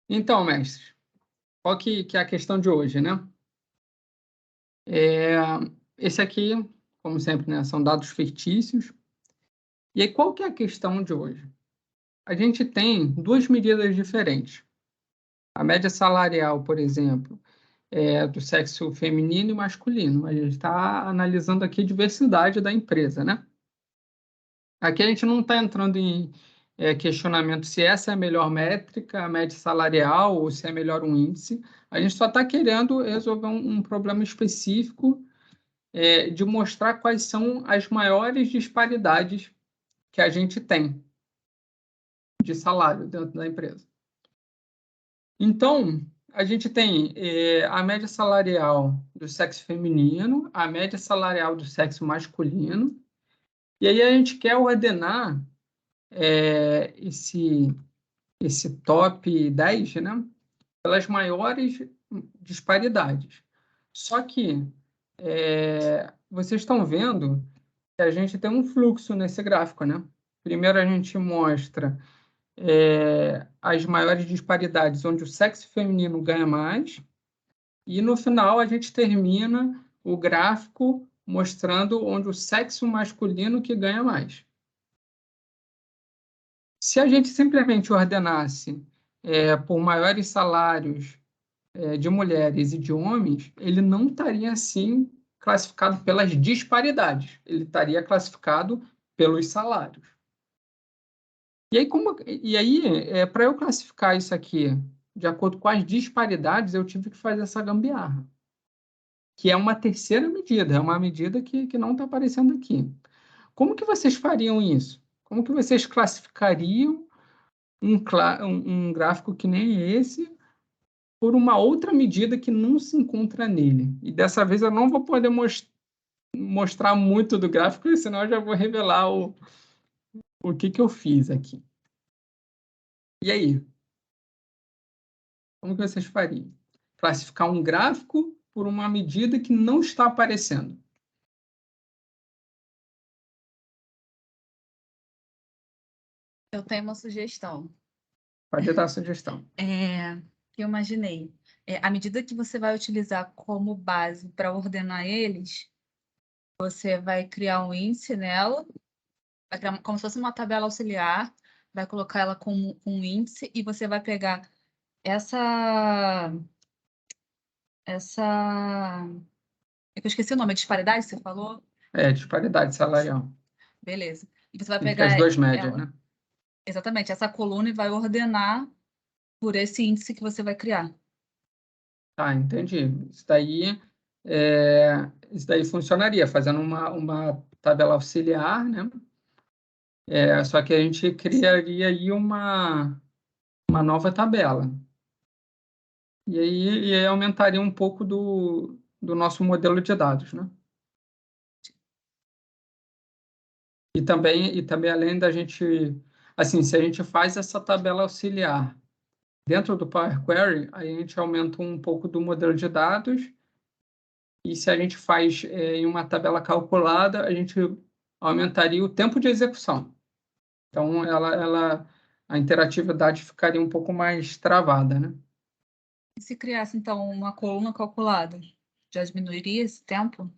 Então, mestre, qual que é a questão de hoje, né? É, esse aqui, como sempre, né, são dados fictícios. E aí, qual que é a questão de hoje? A gente tem duas medidas diferentes. A média salarial, por exemplo, é do sexo feminino e masculino. A gente está analisando aqui a diversidade da empresa, né? Aqui a gente não está entrando em questionamento se essa é a melhor métrica, a média salarial, ou se é melhor um índice. A gente só está querendo resolver um problema específico, de mostrar quais são as maiores disparidades que a gente tem de salário dentro da empresa. Então, a gente tem a média salarial do sexo feminino, a média salarial do sexo masculino, e aí a gente quer ordenar esse top 10, né, pelas maiores disparidades. Só que vocês estão vendo que a gente tem um fluxo nesse gráfico, né? Primeiro a gente mostra as maiores disparidades onde o sexo feminino ganha mais, e no final a gente termina o gráfico mostrando onde o sexo masculino que ganha mais. Se a gente simplesmente ordenasse por maiores salários de mulheres e de homens, ele não estaria assim classificado pelas disparidades, ele estaria classificado pelos salários. E aí, para eu classificar isso aqui de acordo com as disparidades, eu tive que fazer essa gambiarra, que é uma terceira medida, é uma medida que não está aparecendo aqui. Como que vocês fariam isso? Como que vocês classificariam um gráfico que nem esse por uma outra medida que não se encontra nele? E dessa vez eu não vou poder mostrar muito do gráfico, senão eu já vou revelar o que eu fiz aqui. E aí? Como que vocês fariam? Classificar um gráfico por uma medida que não está aparecendo. Eu tenho uma sugestão. Pode dar a sugestão. Que eu imaginei. À medida que você vai utilizar como base para ordenar eles, você vai criar um índice nela, vai criar como se fosse uma tabela auxiliar, vai colocar ela com um índice e você vai pegar essa... Eu esqueci o nome, disparidade, você falou? Disparidade salarial. Beleza. E você vai Entre as pegar duas médias, ela, né? exatamente, essa coluna e vai ordenar por esse índice que você vai criar. Tá, entendi. Isso daí funcionaria, fazendo uma tabela auxiliar, né? Só que a gente criaria aí uma nova tabela. E aí aumentaria um pouco do nosso modelo de dados, né? E também além da gente, assim, se a gente faz essa tabela auxiliar dentro do Power Query, aí a gente aumenta um pouco do modelo de dados, e se a gente faz em uma tabela calculada, a gente aumentaria o tempo de execução. Então, a interatividade ficaria um pouco mais travada, né? E se criasse, então, uma coluna calculada, já diminuiria esse tempo?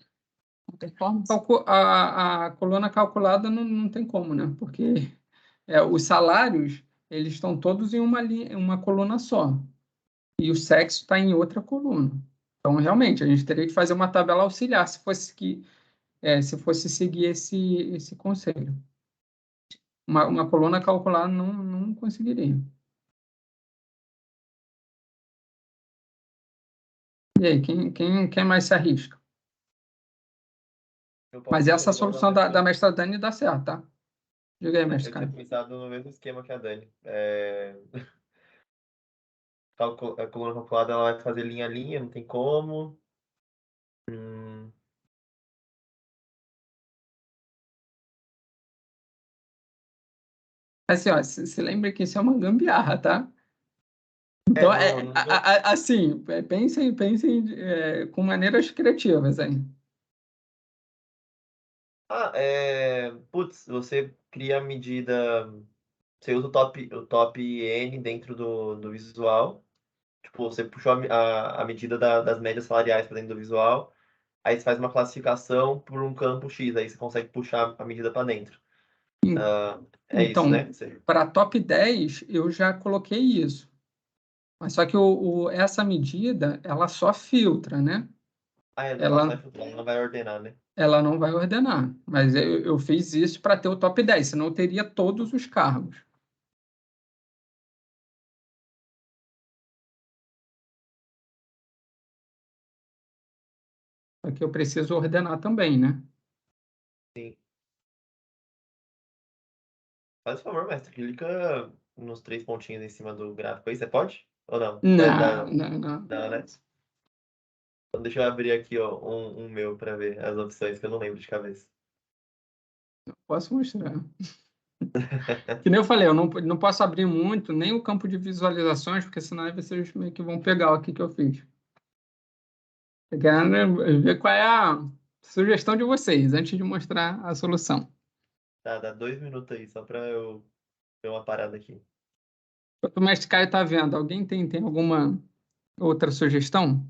A performance? A coluna calculada não tem como, né? Porque os salários, eles estão todos em uma coluna só. E o sexo está em outra coluna. Então, realmente, a gente teria que fazer uma tabela auxiliar se fosse seguir esse conselho. Uma coluna calculada não conseguiria. E aí, quem mais se arrisca? Eu Mas posso essa abordar solução mais da mestra Dani dá certo, tá? Diga aí, mestre Eu tinha Caio. pensado no mesmo esquema que a Dani. A coluna calculada ela vai fazer linha a linha, não tem como. Assim, ó, se lembra que isso é uma gambiarra, tá? Então, Não. assim, pensem com maneiras criativas aí. Putz, você cria a medida você usa o top N dentro do visual. Tipo, você puxou a medida das médias salariais para dentro do visual, aí você faz uma classificação por um campo X, aí você consegue puxar a medida para dentro. É isso, né? Então, para top 10, eu já coloquei isso. Mas só que essa medida, ela só filtra, né? Ela só vai filtrar, ela não vai ordenar, né? Ela não vai ordenar. Mas eu fiz isso para ter o top 10, senão eu teria todos os cargos. Só que eu preciso ordenar também, né? Sim. Faz favor, mestre, clica nos 3 pontinhos em cima do gráfico aí, você pode? Ou não? Não. Não, né? Então deixa eu abrir aqui, ó, um meu para ver as opções, que eu não lembro de cabeça. Posso mostrar. Que nem eu falei, eu não posso abrir muito nem o campo de visualizações, porque senão aí vocês meio que vão pegar o que eu fiz. Eu quero ver qual é a sugestão de vocês, antes de mostrar a solução. Tá, dá 2 minutos aí, só para eu ver uma parada aqui. Enquanto o mestre Caio está vendo, alguém tem alguma outra sugestão?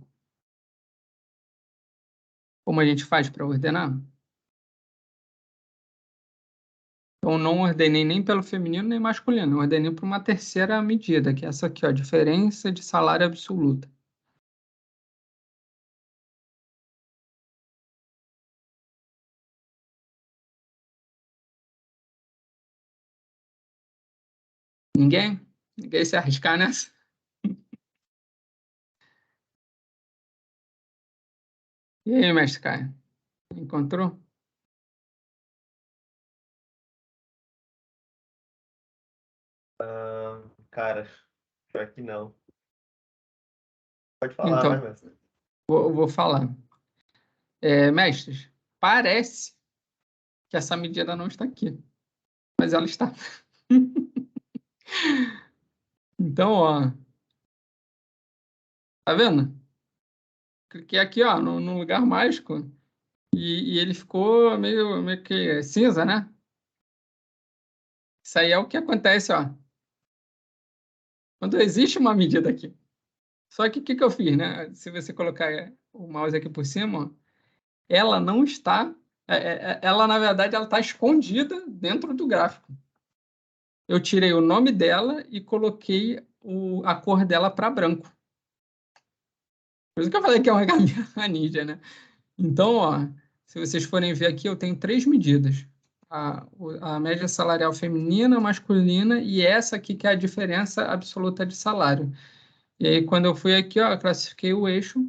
Como a gente faz para ordenar? Então, não ordenei nem pelo feminino nem masculino, eu ordenei para uma terceira medida, que é essa aqui, ó, diferença de salário absoluta. Ninguém? Ninguém se arriscar nessa? E aí, mestre Caio? Encontrou? Cara, pior que não. Pode falar, vai, Então, mestre. vou falar. Mestres, parece que essa medida não está aqui, mas ela está. Então, ó, tá vendo? Cliquei aqui, ó, no lugar mágico e ele ficou meio que cinza, né? Isso aí é o que acontece, ó, quando existe uma medida aqui. Só que o que eu fiz, né? Se você colocar o mouse aqui por cima, ó, ela não está, ela na verdade ela está escondida dentro do gráfico. Eu tirei o nome dela e coloquei a cor dela para branco. Por isso que eu falei que é uma gambiarra ninja, né? Então, ó, se vocês forem ver aqui, eu tenho 3 medidas. A média salarial feminina, masculina e essa aqui que é a diferença absoluta de salário. E aí, quando eu fui aqui, ó, eu classifiquei o eixo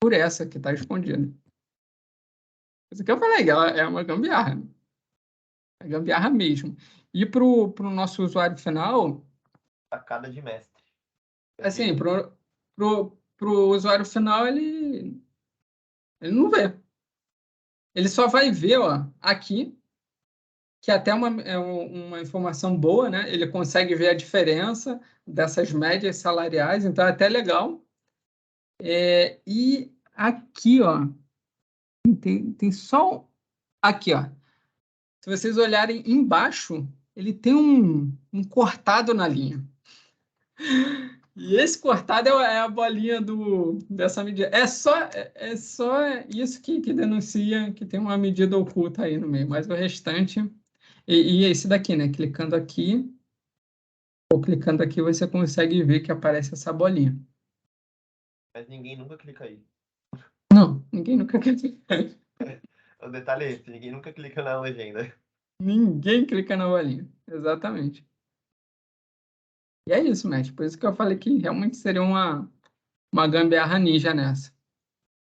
por essa que está escondida. Por isso que eu falei, ela é uma gambiarra. É gambiarra mesmo. E para o nosso usuário final, Sacada de mestre. assim, pro usuário final, ele não vê. Ele só vai ver, ó, aqui, que até uma informação boa, né? Ele consegue ver a diferença dessas médias salariais, então é até legal. E aqui, ó, tem só aqui, ó. Se vocês olharem embaixo, ele tem um cortado na linha. E esse cortado é a bolinha dessa medida. É só isso que denuncia que tem uma medida oculta aí no meio, mas o restante. E esse daqui, né? Clicando aqui, ou clicando aqui, você consegue ver que aparece essa bolinha. Mas ninguém nunca clica aí. Não, ninguém nunca clica. O detalhe é esse, ninguém nunca clica na legenda. Ninguém clica na bolinha. Exatamente. E é isso, mestre. Por isso que eu falei que realmente seria uma gambiarra ninja nessa.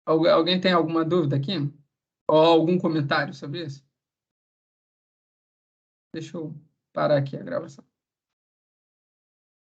Alguém tem alguma dúvida aqui? Ou algum comentário sobre isso? Deixa eu parar aqui a gravação.